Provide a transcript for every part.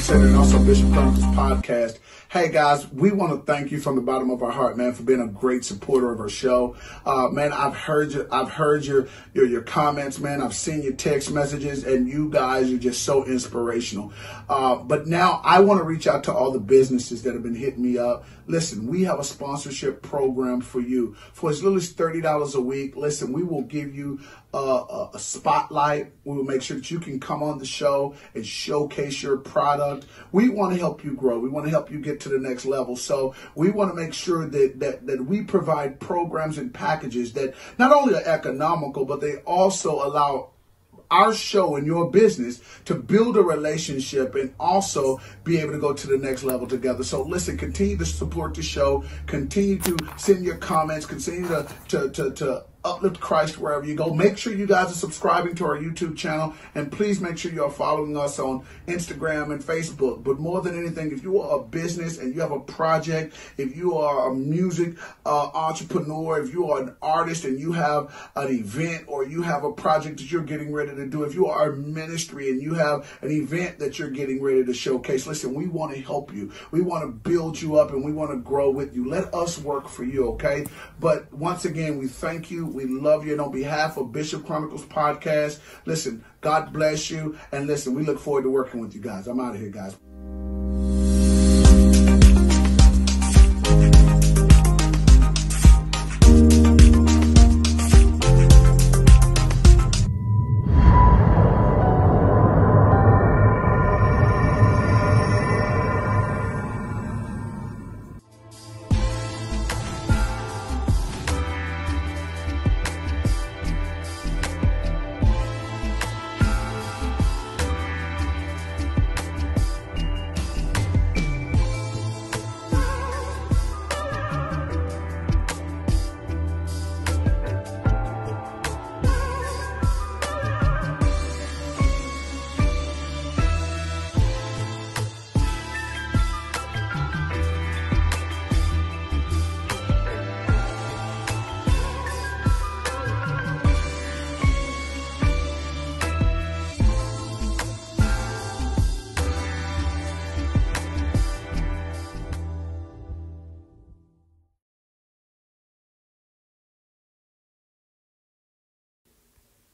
Center and also Bishop Chronicles podcast. Hey guys, we want to thank you from the bottom of our heart, man, for being a great supporter of our show. Man, I've heard your comments, man. I've seen your text messages, and you guys are just so inspirational. But now I want to reach out to all the businesses that have been hitting me up. Listen, we have a sponsorship program for you. For as little as $30 a week, listen, we will give you a spotlight. We will make sure that you can come on the show and showcase your product. We want to help you grow. We want to help you get to the next level. So we want to make sure that we provide programs and packages that not only are economical, but they also allow our show and your business to build a relationship and also be able to go to the next level together. So listen, continue to support the show, continue to send your comments, continue to uplift Christ wherever you go. Make sure you guys are subscribing to our YouTube channel, and please make sure you're following us on Instagram and Facebook. But more than anything, if you are a business and you have a project, if you are a music entrepreneur, if you are an artist and you have an event or you have a project that you're getting ready to do, if you are a ministry and you have an event that you're getting ready to showcase, listen, we want to help you. We want to build you up and we want to grow with you. Let us work for you, okay? But once again, we thank you. We love you. And on behalf of Bishop Chronicles podcast, listen, God bless you. And listen, we look forward to working with you guys. I'm out of here, guys.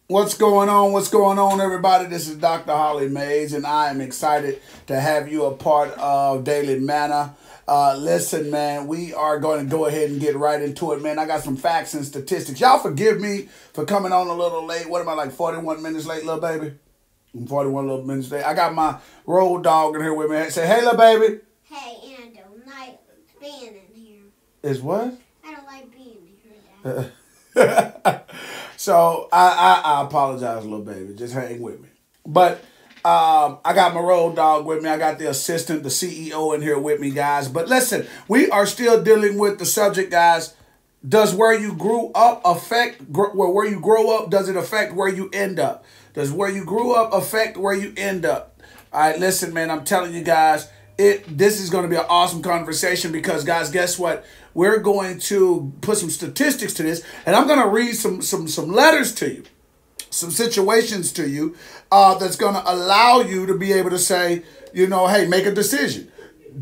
What's going on? What's going on, everybody? This is Dr. Holly Mays, and I am excited to have you a part of Daily Manna. Listen, man, we are going to go ahead and get right into it, man. I got some facts and statistics. Y'all forgive me for coming on a little late. What am I, like 41 minutes late, little baby? I'm 41 little minutes late. I got my road dog in here with me. Say, hey, little baby. Hey, I don't like being in here. Is what? I don't like being here, Dad. So I apologize, little baby. Just hang with me. But I got my road dog with me. I got the assistant, the CEO in here with me, guys. But listen, we are still dealing with the subject, guys. Does where you grew up affect where you grow up? Does it affect where you end up? Does where you grew up affect where you end up? All right, listen, man. I'm telling you guys, this is going to be an awesome conversation because, guys, guess what? We're going to put some statistics to this, and I'm going to read some letters to you, some situations to you that's going to allow you to be able to say, you know, hey, make a decision.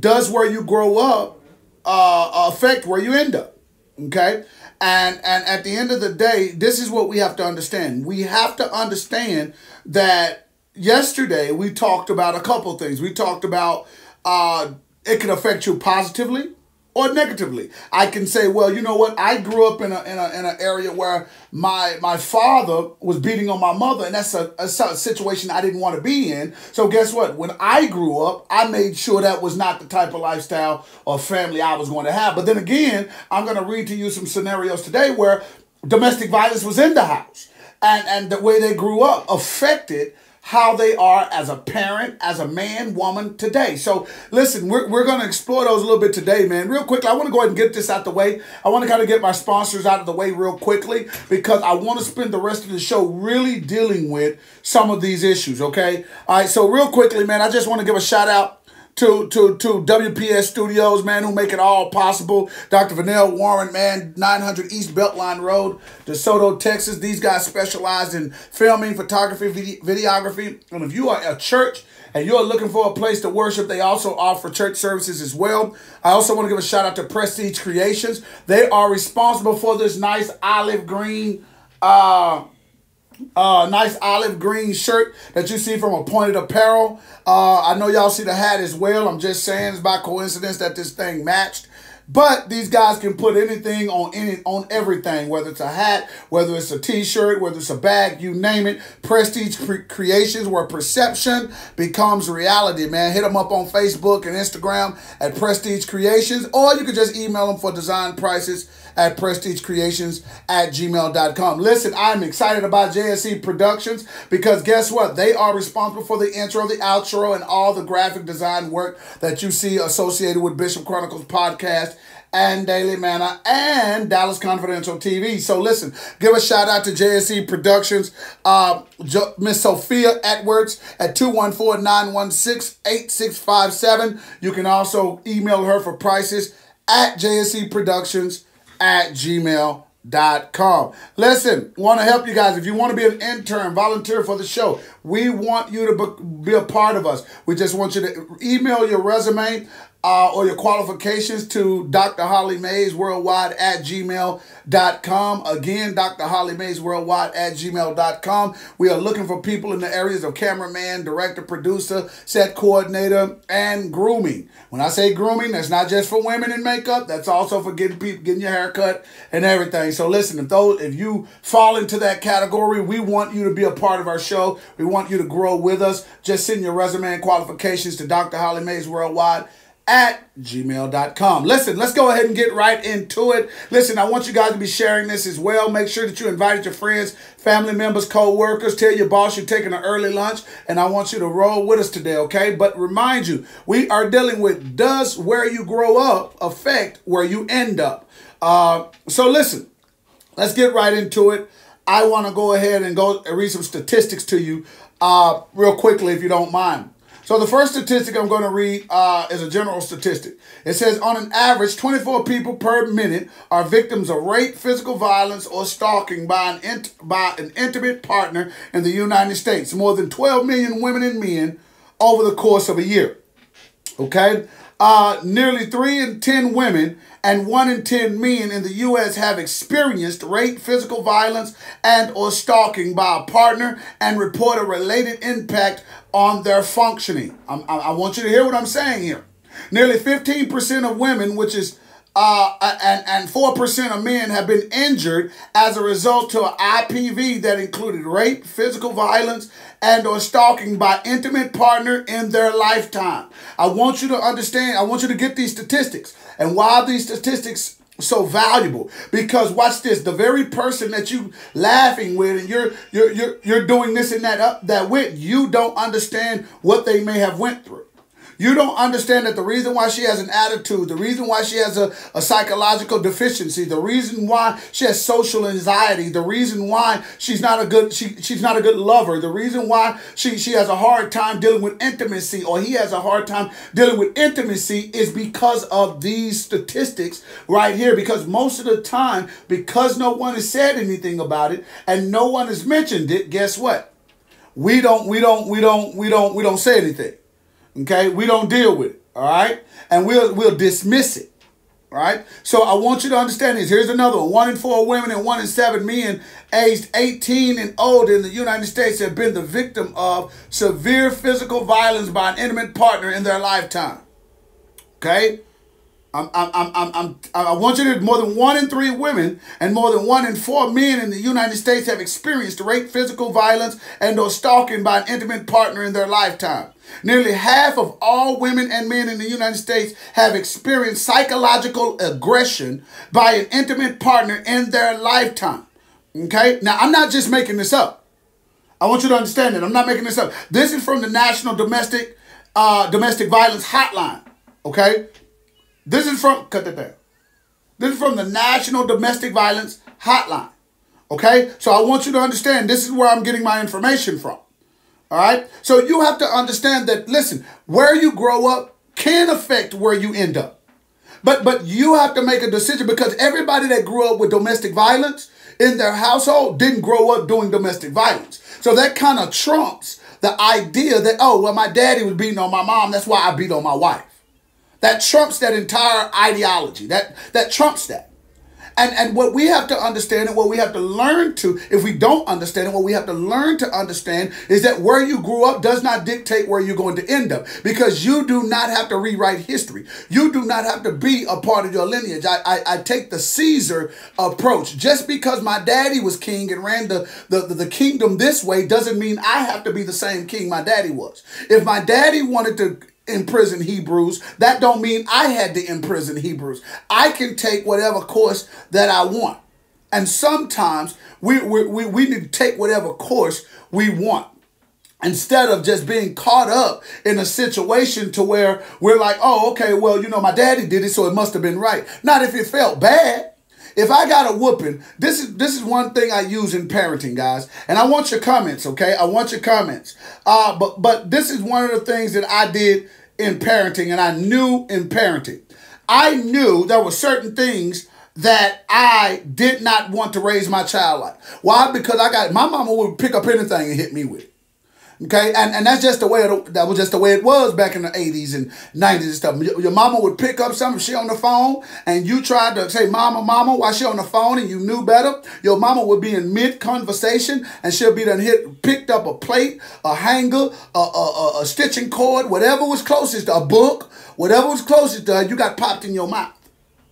Does where you grow up affect where you end up? Okay? And at the end of the day, this is what we have to understand. We have to understand that yesterday we talked about a couple things. We talked about it can affect you positively or negatively. I can say, well, you know what? I grew up in an area where my father was beating on my mother, and that's a situation I didn't want to be in. So guess what? When I grew up, I made sure that was not the type of lifestyle or family I was going to have. But then again, I'm going to read to you some scenarios today where domestic violence was in the house, and the way they grew up affected how they are as a parent, as a man, woman today. So listen, we're going to explore those a little bit today, man. Real quickly, I want to go ahead and get this out the way. I want to kind of get my sponsors out of the way real quickly because I want to spend the rest of the show really dealing with some of these issues, okay? All right, so real quickly, man, I just want to give a shout out to WPS Studios, man, who make it all possible. Dr. Vanell Warren, man, 900 East Beltline Road, DeSoto, Texas. These guys specialize in filming, photography, videography. And if you are a church and you're looking for a place to worship, they also offer church services as well. I also want to give a shout out to Prestige Creations. They are responsible for this nice olive green shirt that you see from Appointed Apparel. I know y'all see the hat as well. I'm just saying it's by coincidence that this thing matched. But these guys can put anything on everything, whether it's a hat, whether it's a t-shirt, whether it's a bag, you name it. Prestige Creations, where perception becomes reality, man. Hit them up on Facebook and Instagram at Prestige Creations, or you can just email them for design prices at prestigecreations@gmail.com. Listen, I'm excited about JSC Productions because guess what? They are responsible for the intro, the outro, and all the graphic design work that you see associated with Bishop Chronicles podcast and Daily Manna and Dallas Confidential TV. So listen, give a shout out to JSC Productions, Miss Sophia Edwards at 214-916-8657. You can also email her for prices at jscproductions@gmail.com. Listen, want to help you guys. If you want to be an intern, volunteer for the show, we want you to be a part of us. We just want you to email your resume or your qualifications to Dr. Holly Mays Worldwide at gmail.com. Again, Dr. Holly Mays Worldwide at gmail.com. We are looking for people in the areas of cameraman, director, producer, set coordinator, and grooming. When I say grooming, that's not just for women in makeup. That's also for getting your hair cut and everything. So listen, if you fall into that category, we want you to be a part of our show. We want you to grow with us. Just send your resume and qualifications to Dr. Holly Mays Worldwide at gmail.com. Listen, let's go ahead and get right into it. Listen, I want you guys to be sharing this as well. Make sure that you invited your friends, family members, co-workers. Tell your boss you're taking an early lunch, and I want you to roll with us today, okay? But remind you, we are dealing with, does where you grow up affect where you end up? So listen, let's get right into it. I want to go ahead and read some statistics to you real quickly, if you don't mind. So the first statistic I'm going to read is a general statistic. It says, on an average, 24 people per minute are victims of rape, physical violence, or stalking by an intimate partner in the United States. More than 12 million women and men over the course of a year. Okay? Nearly 3 in 10 women and 1 in 10 men in the U.S. have experienced rape, physical violence, and or stalking by a partner and report a related impact on their functioning. I want you to hear what I'm saying here. Nearly 15% of women, which is and 4% of men have been injured as a result to an IPV that included rape, physical violence, and or stalking by intimate partner in their lifetime. I want you to understand, I want you to get these statistics. And why are these statistics so valuable? Because watch this, the very person that you laughing with and you're doing this and that with, you don't understand what they may have went through. You don't understand that the reason why she has an attitude, the reason why she has a psychological deficiency, the reason why she has social anxiety, the reason why she's not a good lover, the reason why she has a hard time dealing with intimacy, or he has a hard time dealing with intimacy, is because of these statistics right here. Because most of the time, because no one has said anything about it and no one has mentioned it, guess what? We don't say anything. Okay, we don't deal with it, all right? And we'll dismiss it, all right? So I want you to understand this. Here's another one. 1 in 4 women and 1 in 7 men aged 18 and older in the United States have been the victim of severe physical violence by an intimate partner in their lifetime. Okay? I want you to, more than 1 in 3 women and more than 1 in 4 men in the United States have experienced rape, physical violence, and or stalking by an intimate partner in their lifetime. Nearly half of all women and men in the United States have experienced psychological aggression by an intimate partner in their lifetime. Okay? Now, I'm not just making this up. I want you to understand that. I'm not making this up. This is from the National Domestic Violence Hotline. Okay? This is from, cut that down. This is from the National Domestic Violence Hotline. Okay? So I want you to understand this is where I'm getting my information from. All right? So you have to understand that, listen, where you grow up can affect where you end up. But you have to make a decision, because everybody that grew up with domestic violence in their household didn't grow up doing domestic violence. So that kind of trumps the idea that, oh, well, my daddy was beating on my mom, that's why I beat on my wife. That trumps that entire ideology. That trumps that. And what we have to understand and what we have to learn to, if we don't understand it, what we have to learn to understand is that where you grew up does not dictate where you're going to end up, because you do not have to rewrite history. You do not have to be a part of your lineage. I take the Caesar approach. Just because my daddy was king and ran the kingdom this way doesn't mean I have to be the same king my daddy was. If my daddy wanted to imprison Hebrews, that don't mean I had to imprison Hebrews. I can take whatever course that I want. And sometimes we need to take whatever course we want, instead of just being caught up in a situation to where we're like, oh, okay, well, you know, my daddy did it, so it must have been right. Not if it felt bad. If I got a whooping, this is one thing I use in parenting, guys. And I want your comments, okay? I want your comments. But this is one of the things that I did in parenting, and I knew in parenting. I knew there were certain things that I did not want to raise my child like. Why? Because my mama would pick up anything and hit me with it. Okay, and that's just the way that was just the way it was back in the 80s and 90s and stuff. Your mama would pick up something, she on the phone, and you tried to say, mama, while she on the phone, and you knew better. Your mama would be in mid-conversation, and she'll be picked up a plate, a hanger, a stitching cord, whatever was closest, a book, whatever was closest to her, you got popped in your mouth.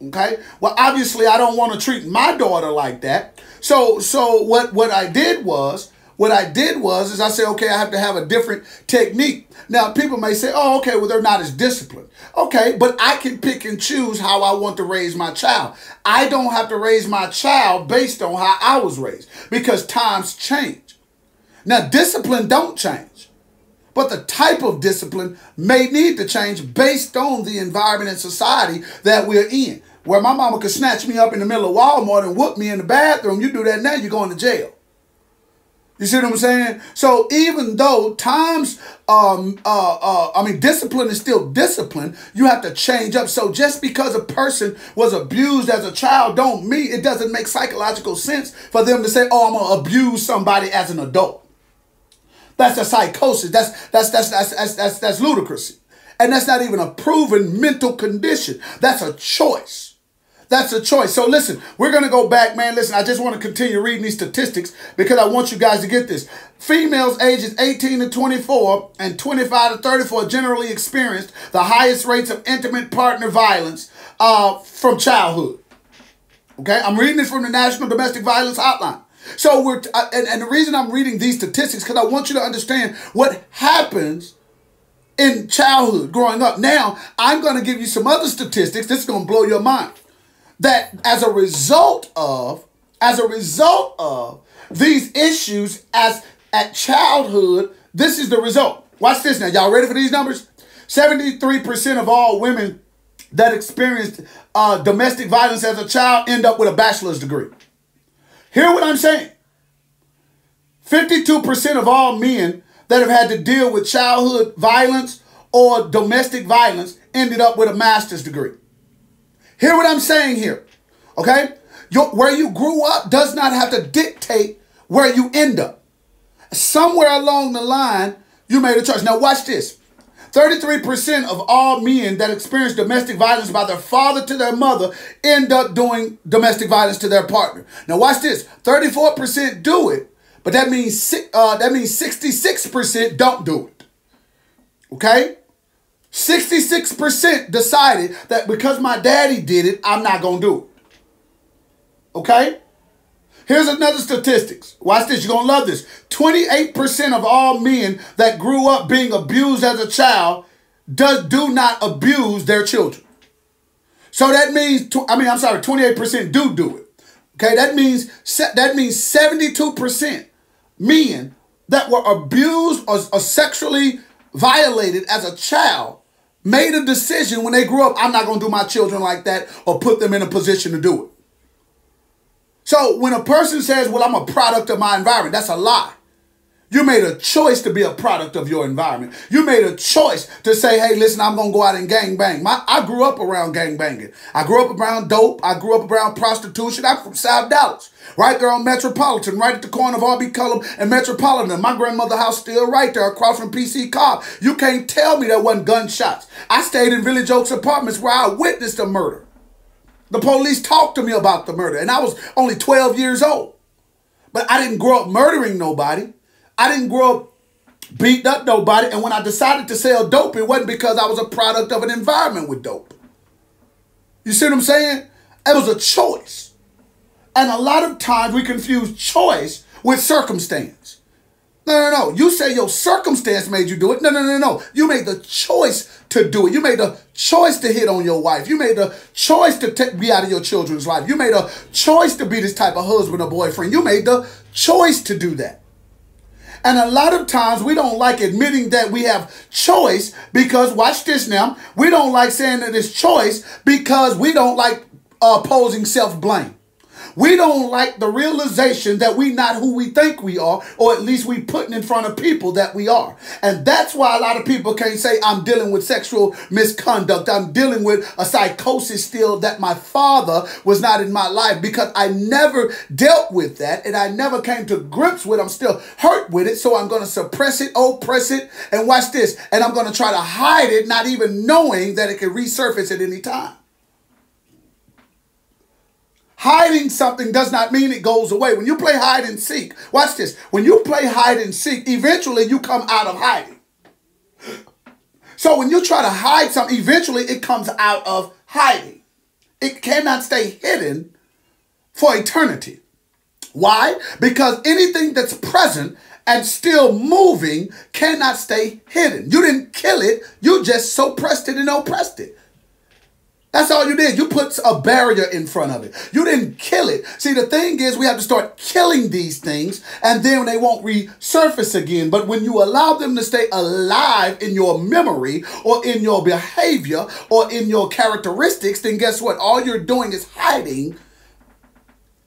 Okay, well, obviously, I don't want to treat my daughter like that. So what I did was I said, okay, I have to have a different technique. Now, people may say, oh, okay, well, they're not as disciplined. Okay, but I can pick and choose how I want to raise my child. I don't have to raise my child based on how I was raised, because times change. Now, discipline don't change, but the type of discipline may need to change based on the environment and society that we're in. Where my mama could snatch me up in the middle of Walmart and whoop me in the bathroom, you do that now, you're going to jail. You see what I'm saying? So even though times, discipline is still discipline, you have to change up. So just because a person was abused as a child it doesn't make psychological sense for them to say, oh, I'm going to abuse somebody as an adult. That's a psychosis. That's ludicrous. And that's not even a proven mental condition. That's a choice. That's a choice. So listen, we're going to go back, man. Listen, I just want to continue reading these statistics because I want you guys to get this. Females ages 18 to 24 and 25 to 34 generally experienced the highest rates of intimate partner violence from childhood. Okay, I'm reading this from the National Domestic Violence Hotline. So and the reason I'm reading these statistics because I want you to understand what happens in childhood growing up. Now, I'm going to give you some other statistics. This is going to blow your mind. That as a result of these issues at childhood, this is the result. Watch this now. Y'all ready for these numbers? 73% of all women that experienced domestic violence as a child end up with a bachelor's degree. Hear what I'm saying? 52% of all men that have had to deal with childhood violence or domestic violence ended up with a master's degree. Hear what I'm saying here, okay? Where you grew up does not have to dictate where you end up. Somewhere along the line, you made a choice. Now watch this. 33% of all men that experience domestic violence by their father to their mother end up doing domestic violence to their partner. Now watch this. 34% do it, but that means 66% don't do it, okay? 66% decided that because my daddy did it, I'm not going to do it. Okay? Here's another statistics. Watch this. You're going to love this. 28% of all men that grew up being abused as a child do not abuse their children. So that means, 28% do it. Okay? That means 72% men that were abused or sexually violated as a child made a decision when they grew up, I'm not going to do my children like that or put them in a position to do it. So when a person says, well, I'm a product of my environment, that's a lie. You made a choice to be a product of your environment. You made a choice to say, hey, listen, I'm going to go out and gang bang. I grew up around gang banging. I grew up around dope. I grew up around prostitution. I'm from South Dallas, right there on Metropolitan, right at the corner of R.B. Cullum and Metropolitan. My grandmother's house still right there across from P.C. Cobb. You can't tell me there wasn't gunshots. I stayed in Village Oaks Apartments where I witnessed a murder. The police talked to me about the murder, and I was only 12 years old. But I didn't grow up murdering nobody. I didn't grow up beating up nobody. And when I decided to sell dope, it wasn't because I was a product of an environment with dope. You see what I'm saying? It was a choice. And a lot of times we confuse choice with circumstance. No. You say your circumstance made you do it. No. You made the choice to do it. You made the choice to hit on your wife. You made the choice to be out of your children's life. You made a choice to be this type of husband or boyfriend. You made the choice to do that. And a lot of times we don't like admitting that we have choice because, watch this now, we don't like saying that it's choice because we don't like opposing self-blame. We don't like the realization that we're not who we think we are, or at least we putting in front of people that we are. And that's why a lot of people can't say, I'm dealing with sexual misconduct. I'm dealing with a psychosis still that my father was not in my life, because I never dealt with that and I never came to grips with it. I'm still hurt with it. So I'm going to suppress it, oppress it, and watch this. And I'm going to try to hide it, not even knowing that it can resurface at any time. Hiding something does not mean it goes away. When you play hide and seek, watch this. When you play hide and seek, eventually you come out of hiding. So when you try to hide something, eventually it comes out of hiding. It cannot stay hidden for eternity. Why? Because anything that's present and still moving cannot stay hidden. You didn't kill it. You just suppressed it and oppressed it. That's all you did. You put a barrier in front of it. You didn't kill it. See, the thing is, we have to start killing these things, and then they won't resurface again. But when you allow them to stay alive in your memory or in your behavior or in your characteristics, then guess what? All you're doing is hiding,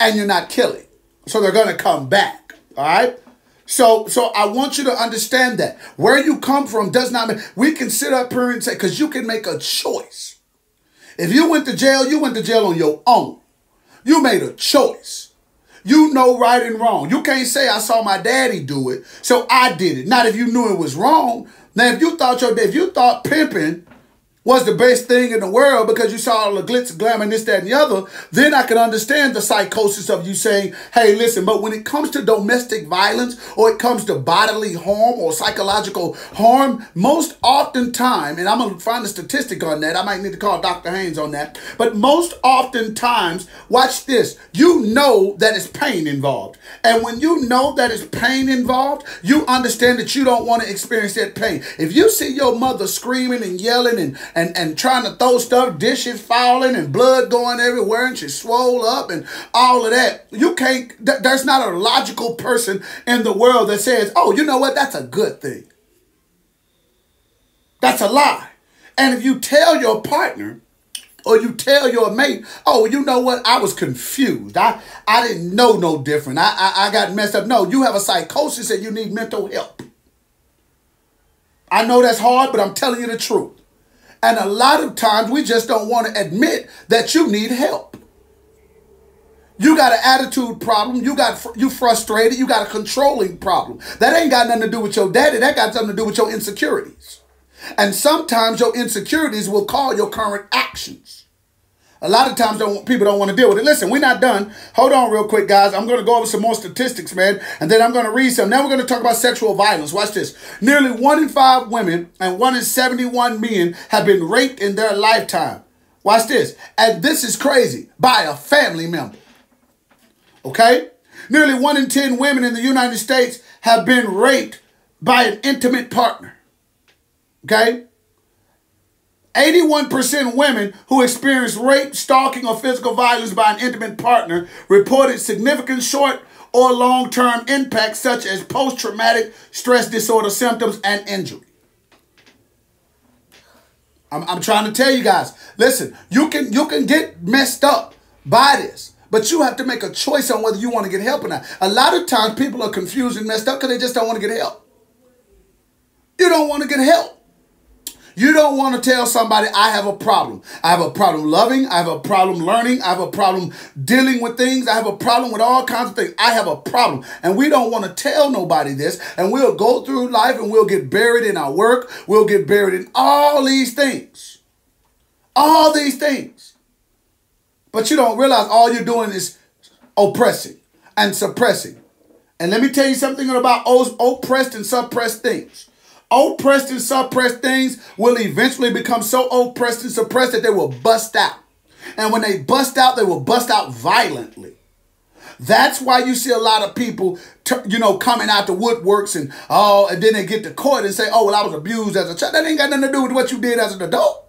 and you're not killing. So they're going to come back. All right? So I want you to understand that. Where you come from does not mean we can sit up here and say, because you can make a choice. If you went to jail, you went to jail on your own. You made a choice. You know right and wrong. You can't say I saw my daddy do it, so I did it. Not if you knew it was wrong. Now, if you thought pimping was the best thing in the world because you saw all the glitz, glamour, and this, that, and the other, then I can understand the psychosis of you saying, hey, listen, but when it comes to domestic violence or it comes to bodily harm or psychological harm, most often time, and I'm going to find a statistic on that. I might need to call Dr. Haynes on that. But most often times, watch this, you know that it's pain involved. And when you know that it's pain involved, you understand that you don't want to experience that pain. If you see your mother screaming and yelling and trying to throw stuff, dishes falling and blood going everywhere and she's swole up and all of that, you can't, there's not a logical person in the world that says, oh, you know what, that's a good thing. That's a lie. And if you tell your partner or you tell your mate, oh, you know what, I was confused. I didn't know no different. I got messed up. No, you have a psychosis and you need mental help. I know that's hard, but I'm telling you the truth. And a lot of times we just don't want to admit that you need help. You got an attitude problem. You frustrated. You got a controlling problem. That ain't got nothing to do with your daddy. That got something to do with your insecurities. And sometimes your insecurities will call your current actions. A lot of times people don't want to deal with it. Listen, we're not done. Hold on real quick, guys. I'm going to go over some more statistics, man. And then I'm going to read some. Now we're going to talk about sexual violence. Watch this. Nearly 1 in 5 women and 1 in 71 men have been raped in their lifetime. Watch this. And this is crazy. By a family member. Okay? Nearly 1 in 10 women in the United States have been raped by an intimate partner. Okay? 81% women who experienced rape, stalking, or physical violence by an intimate partner reported significant short or long-term impacts such as post-traumatic stress disorder symptoms and injury. I'm trying to tell you guys, listen, you can get messed up by this, But you have to make a choice on whether you want to get help or not. A lot of times people are confused and messed up because they just don't want to get help. You don't want to get help. You don't want to tell somebody, I have a problem. I have a problem loving. I have a problem learning. I have a problem dealing with things. I have a problem with all kinds of things. I have a problem. And we don't want to tell nobody this. And we'll go through life and we'll get buried in our work. We'll get buried in all these things. All these things. But you don't realize all you're doing is oppressing and suppressing. And let me tell you something about oppressed and suppressed things. Oppressed and suppressed things will eventually become so oppressed and suppressed that they will bust out. And when they bust out, they will bust out violently. That's why you see a lot of people, coming out the woodworks and then they get to court and say, oh, well, I was abused as a child. That ain't got nothing to do with what you did as an adult.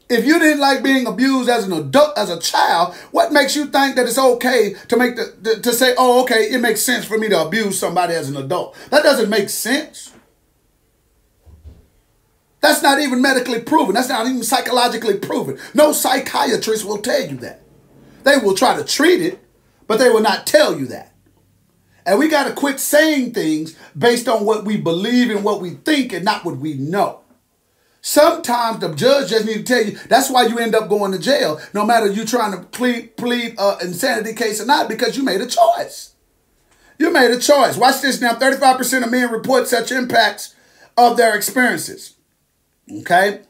If you didn't like being abused as an adult, as a child, what makes you think that it's okay to to say, oh, okay, it makes sense for me to abuse somebody as an adult? That doesn't make sense. That's not even medically proven. That's not even psychologically proven. No psychiatrist will tell you that. They will try to treat it, but they will not tell you that. And we got to quit saying things based on what we believe and what we think and not what we know. Sometimes the judge just need to tell you, that's why you end up going to jail, no matter you trying to plead insanity case or not, because you made a choice. You made a choice. Watch this now. 35% of men report such impacts of their experiences. Okay?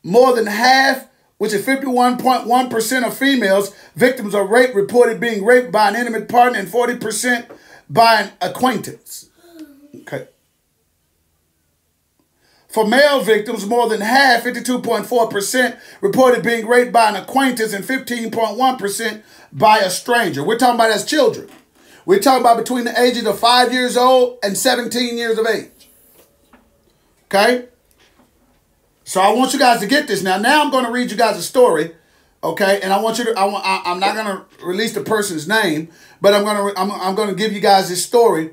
More than half, which is 51.1% of females, victims of rape reported being raped by an intimate partner and 40% by an acquaintance. Okay. For male victims, more than half, 52.4%, reported being raped by an acquaintance and 15.1% by a stranger. We're talking about as children. We're talking about between the ages of 5 years old and 17 years of age. Okay? So I want you guys to get this. Now I'm going to read you guys a story. Okay? And I want you to, I'm not going to release the person's name, but I'm going to give you guys this story.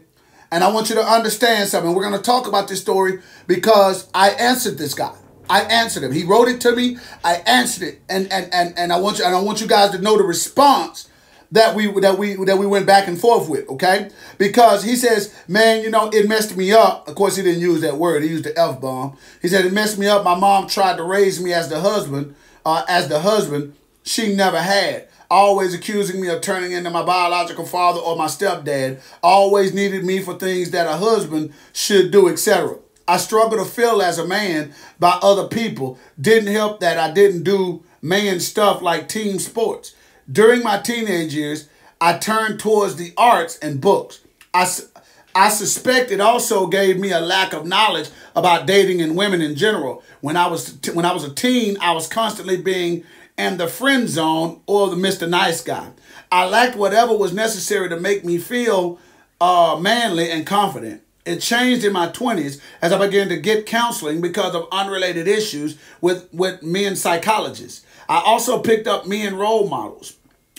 And I want you to understand something. We're going to talk about this story because I answered this guy. I answered him. He wrote it to me. I answered it. And I want you guys to know the response that we went back and forth with, okay? Because he says, man, it messed me up. Of course, he didn't use that word. He used the F-bomb. He said, it messed me up. My mom tried to raise me as the husband she never had. Always accusing me of turning into my biological father or my stepdad. Always needed me for things that a husband should do, etc. I struggled to feel as a man by other people. Didn't help that I didn't do man stuff like team sports. During my teenage years, I turned towards the arts and books. I suspect it also gave me a lack of knowledge about dating and women in general. When I was a teen, I was constantly being in the friend zone or the Mr. Nice Guy. I lacked whatever was necessary to make me feel manly and confident. It changed in my 20s as I began to get counseling because of unrelated issues with men psychologists. I also picked up men role models.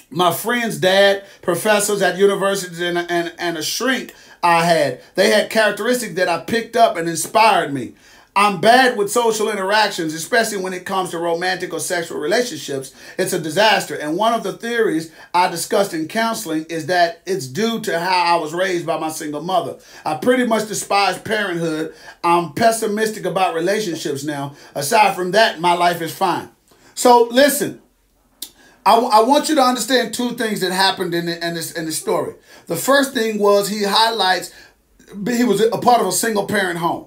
My friend's dad, professors at universities, and a shrink I had. They had characteristics that I picked up and inspired me. I'm bad with social interactions, especially when it comes to romantic or sexual relationships. It's a disaster. And one of the theories I discussed in counseling is that it's due to how I was raised by my single mother. I pretty much despise parenthood. I'm pessimistic about relationships now. Aside from that, my life is fine. So listen, I want you to understand two things that happened in this story. The first thing was he highlights he was a part of a single parent home.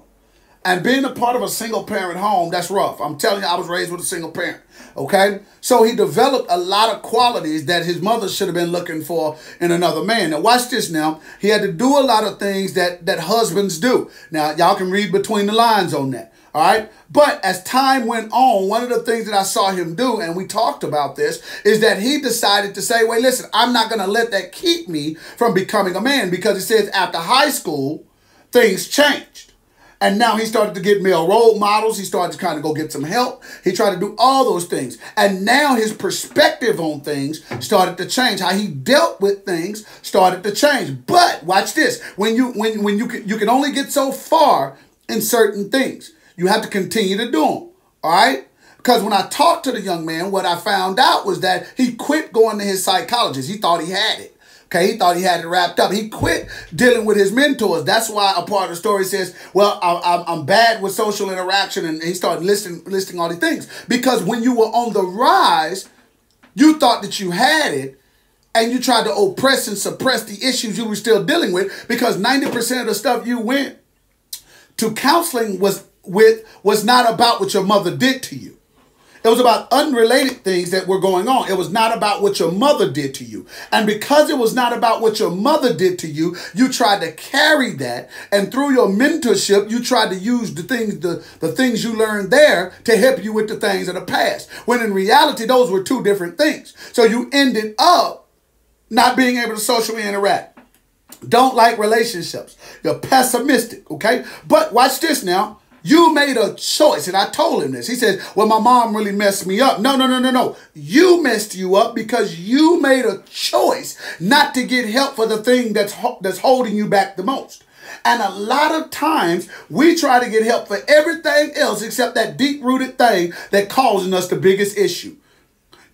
And being a part of a single parent home, that's rough. I'm telling you, I was raised with a single parent. Okay? So he developed a lot of qualities that his mother should have been looking for in another man. Now watch this now. He had to do a lot of things that husbands do. Now y'all can read between the lines on that. All right? But as time went on, one of the things that I saw him do, and we talked about this, is that he decided to say, wait, listen, I'm not going to let that keep me from becoming a man, because it says after high school, things changed. And now he started to get male role models. He started to kind of go get some help. He tried to do all those things. And now his perspective on things started to change. How he dealt with things started to change. But watch this. When you can only get so far in certain things. You have to continue to do them. All right? Because when I talked to the young man, what I found out was that he quit going to his psychologist. He thought he had it. Okay, he thought he had it wrapped up. He quit dealing with his mentors. That's why a part of the story says, well, I'm bad with social interaction. And he started listing all these things. Because when you were on the rise, you thought that you had it. And you tried to oppress and suppress the issues you were still dealing with. Because 90% of the stuff you went to counseling was not about what your mother did to you. It was about unrelated things that were going on. It was not about what your mother did to you. And because it was not about what your mother did to you, you tried to carry that. And through your mentorship, you tried to use the things you learned there to help you with the things of the past. When in reality, those were two different things. So you ended up not being able to socially interact. Don't like relationships. You're pessimistic, okay? But watch this now. You made a choice, and I told him this. He says, well, my mom really messed me up. No. You messed you up because you made a choice not to get help for the thing that's holding you back the most. And a lot of times, we try to get help for everything else except that deep-rooted thing that causing us the biggest issue.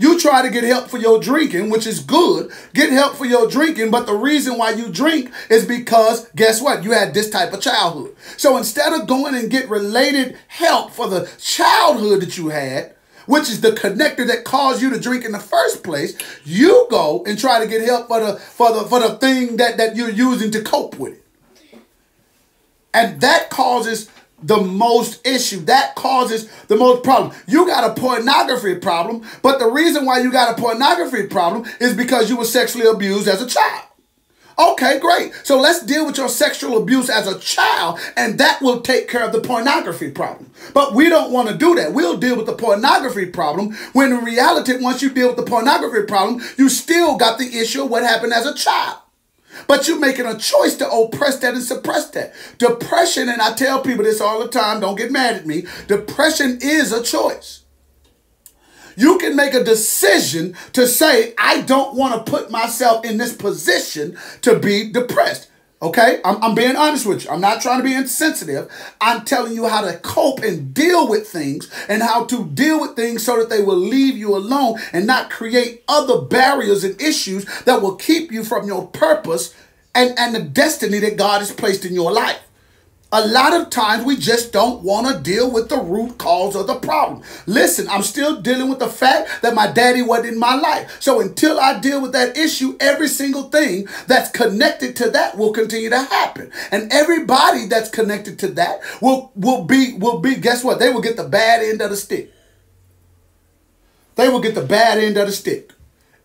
You try to get help for your drinking, which is good. Get help for your drinking, but the reason why you drink is because, guess what? You had this type of childhood. So instead of going and get related help for the childhood that you had, which is the connector that caused you to drink in the first place, you go and try to get help for the thing that you're using to cope with it. And that causes the most issue. That causes the most problem. You got a pornography problem, but the reason why you got a pornography problem is because you were sexually abused as a child. Okay, great. So let's deal with your sexual abuse as a child, and that will take care of the pornography problem. But we don't want to do that. We'll deal with the pornography problem when in reality, once you deal with the pornography problem, you still got the issue of what happened as a child. But you're making a choice to oppress that and suppress that. Depression, and I tell people this all the time, don't get mad at me. Depression is a choice. You can make a decision to say, I don't want to put myself in this position to be depressed. Okay, I'm being honest with you. I'm not trying to be insensitive. I'm telling you how to cope and deal with things and how to deal with things so that they will leave you alone and not create other barriers and issues that will keep you from your purpose and the destiny that God has placed in your life. A lot of times we just don't want to deal with the root cause of the problem. Listen, I'm still dealing with the fact that my daddy wasn't in my life. So until I deal with that issue, every single thing that's connected to that will continue to happen. And everybody that's connected to that will be, guess what? They will get the bad end of the stick. They will get the bad end of the stick.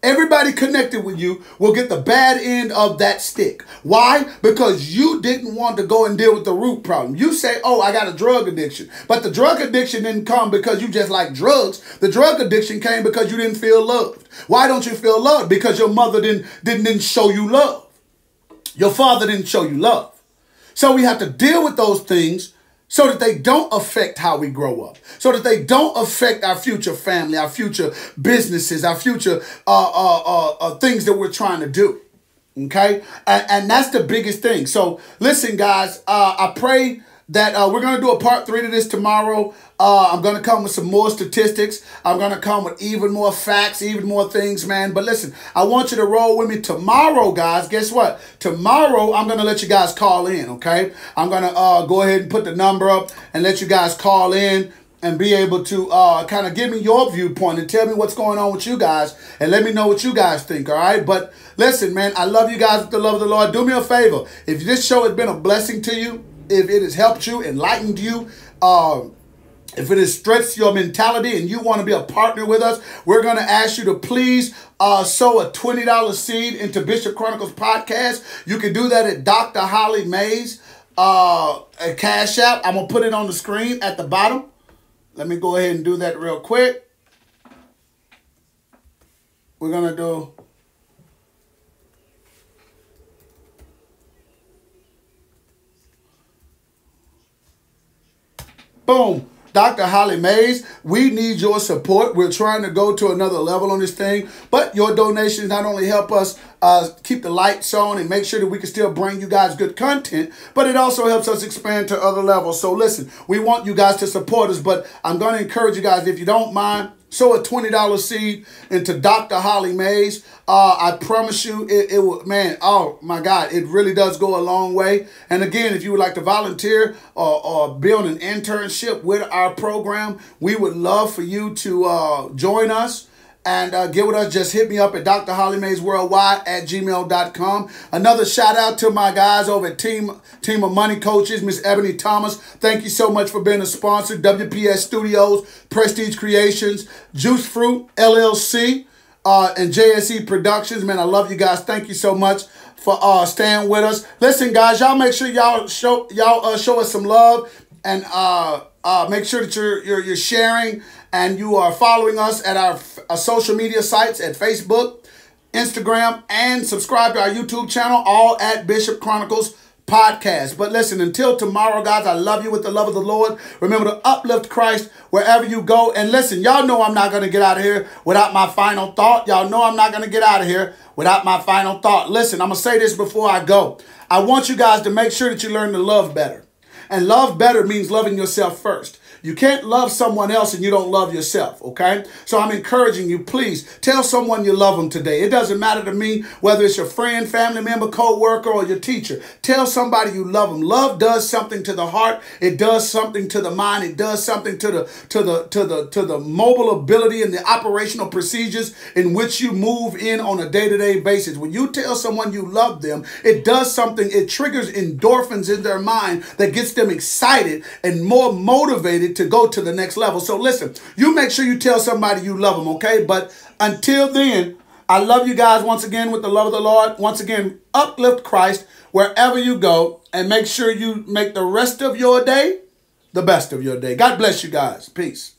Everybody connected with you will get the bad end of that stick. Why? Because you didn't want to go and deal with the root problem. You say, oh, I got a drug addiction. But the drug addiction didn't come because you just like drugs. The drug addiction came because you didn't feel loved. Why don't you feel loved? Because your mother didn't show you love. Your father didn't show you love. So we have to deal with those things so that they don't affect how we grow up, so that they don't affect our future family, our future businesses, our future things that we're trying to do. Okay? And that's the biggest thing. So listen, guys, I pray that we're going to do a part 3 to this tomorrow. I'm going to come with some more statistics. I'm going to come with even more facts, even more things, man. But listen, I want you to roll with me tomorrow, guys. Guess what? Tomorrow, I'm going to let you guys call in, okay? I'm going to go ahead and put the number up and let you guys call in and be able to kind of give me your viewpoint and tell me what's going on with you guys and let me know what you guys think, all right? But listen, man, I love you guys with the love of the Lord. Do me a favor. If this show has been a blessing to you, if it has helped you, enlightened you, if it has stretched your mentality and you want to be a partner with us, we're going to ask you to please sow a $20 seed into Bishop Chronicles Podcast. You can do that at Dr. Holly Mays, a Cash App. I'm going to put it on the screen at the bottom. Let me go ahead and do that real quick. We're going to do... Boom. Dr. Holly Mays, we need your support. We're trying to go to another level on this thing, but your donations not only help us keep the lights on and make sure that we can still bring you guys good content, but it also helps us expand to other levels. So listen, we want you guys to support us, but I'm going to encourage you guys, if you don't mind, sow a $20 seed into Dr. Holly Mays. I promise you, it will, man, oh my God, it really does go a long way. And again, if you would like to volunteer or build an internship with our program, we would love for you to join us. And get with us. Just hit me up at drhollymaysworldwide@gmail.com. Another shout out to my guys over at Team of Money Coaches, Miss Ebony Thomas. Thank you so much for being a sponsor. WPS Studios, Prestige Creations, Juice Fruit LLC, and JSE Productions. Man, I love you guys. Thank you so much for staying with us. Listen, guys, y'all make sure y'all show us some love, and make sure that you're sharing. And you are following us at our social media sites at Facebook, Instagram, and subscribe to our YouTube channel, all at Bishop Chronicles Podcast. But listen, until tomorrow, guys, I love you with the love of the Lord. Remember to uplift Christ wherever you go. And listen, y'all know I'm not going to get out of here without my final thought. Y'all know I'm not going to get out of here without my final thought. Listen, I'm going to say this before I go. I want you guys to make sure that you learn to love better. And love better means loving yourself first. You can't love someone else and you don't love yourself, okay? So I'm encouraging you, please tell someone you love them today. It doesn't matter to me whether it's your friend, family member, co-worker, or your teacher. Tell somebody you love them. Love does something to the heart. It does something to the mind. It does something to the mobile ability and the operational procedures in which you move in on a day-to-day basis. When you tell someone you love them, it does something. It triggers endorphins in their mind that gets them excited and more motivated to go to the next level. So listen, you make sure you tell somebody you love them, okay? But until then, I love you guys once again with the love of the Lord. Once again, uplift Christ wherever you go, and make sure you make the rest of your day the best of your day. God bless you guys. Peace.